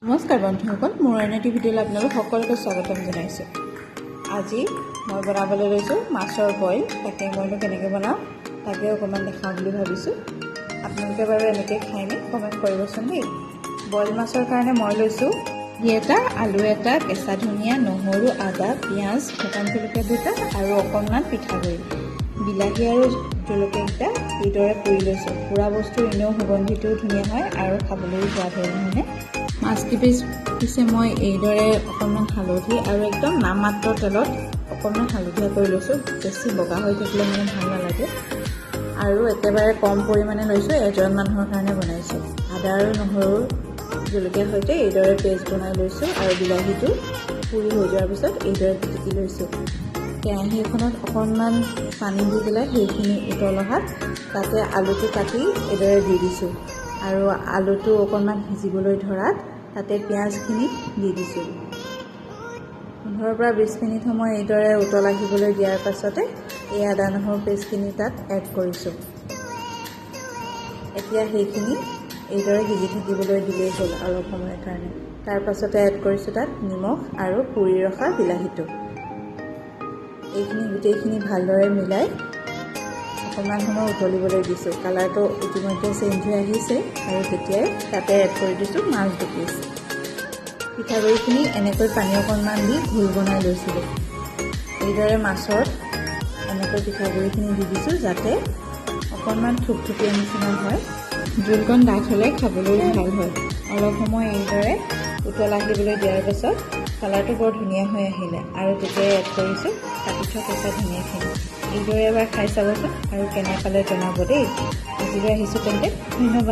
নমস্কাৰ বন্ধুসকল, মোৰ অন্য এটি ভিডিঅ'লৈ আপোনালোক সকলোকে স্বাগতম জনাইছোঁ। আজি মই বনাবলৈ লৈছোঁ মাছৰ বইল। তাকে মইনো কেনেকৈ বনাওঁ তাকে অকণমান দেখাওঁ বুলি ভাবিছোঁ। আপোনালোকে বাৰু এনেকৈ খায়নে কমেণ্ট কৰিবচোন দেই। বইল মাছৰ কাৰণে মই লৈছোঁ এটা আলু এটা, কেঁচা ধনিয়া, নহৰু, আদা, পিঁয়াজ, শুকান জলকীয়া দুটা আৰু অকণমান পিঠাগুড়ি, বিলাহী আৰু জলকীয়াকেইটা এইদৰে পুৰি লৈছোঁ। পুৰা বস্তু এনেও সুগন্ধিটোও ধুনীয়া হয় আৰু খাবলৈও সোৱাদ হয় নহয়নে। মাছকেইপিছে মই এইদৰে অকণমান হালধি আৰু একদম নামমাত্ৰ তেলত অকণমান হালধীয়া কৰি লৈছোঁ। বেছি বগা হৈ থাকিলে মানে ভাল নালাগে আৰু একেবাৰে কম পৰিমাণে লৈছোঁ, এজন মানুহৰ কাৰণে বনাইছোঁ। আদা আৰু নহৰু জলকীয়াৰ সৈতে এইদৰে পেষ্ট বনাই লৈছোঁ আৰু বিলাহীটো পুৰি হৈ যোৱাৰ পিছত এইদৰে পিটিকি লৈছোঁ। কেৰাহী এখনত অকণমান পানী দি পেলাই সেইখিনি উতল অহাত তাতে আলুটো কাটি এইদৰে দি দিছোঁ আৰু আলুটো অকণমান সিজিবলৈ ধৰাত তাতে পিঁয়াজখিনি দি দিছোঁ। 15 পৰা 20 মিনিট সময় এইদৰে উতল আহিবলৈ দিয়াৰ পাছতে এই আদা নহৰু পেষ্টখিনি তাত এড কৰিছোঁ। এতিয়া সেইখিনি এইদৰে সিজি থাকিবলৈ দিলেই হ'ল অলপ সময়ৰ কাৰণে। তাৰ পাছতে এড কৰিছোঁ তাত নিমখ আৰু পুৰি ৰখা বিলাহীটো। এইখিনি গোটেইখিনি ভালদৰে মিলাই অকণমান সময় উতলিবলৈ দিছোঁ। কালাৰটো ইতিমধ্যে চেঞ্জ হৈ আহিছে আৰু তেতিয়াই তাতে এড কৰি দিছোঁ মাছ 2 পিচ। পিঠাগুড়িখিনি এনেকৈ পানী অকণমান দি ঘোল বনাই লৈছিলোঁ। এইদৰে মাছত এনেকৈ পিঠাগুড়িখিনি দি দিছোঁ যাতে অকণমান থুপথুপীয়া নিচিনা হয়। জোলকণ ডাঠ হ'লে খাবলৈ ভাল হয়। অলপ সময় এইদৰে উতল আহিবলৈ দিয়াৰ পাছত কালাৰটো বৰ ধুনীয়া হৈ আহিলে আৰু তেতিয়াই এড কৰিছোঁ কাটি থোৱা কেঁচা ধনিয়াখিনি। এইদৰে এবাৰ খাই চাবচোন আৰু কেনে পালে জনাব দেই। আজিলৈ আহিছোঁ তেন্তে, ধন্যবাদ।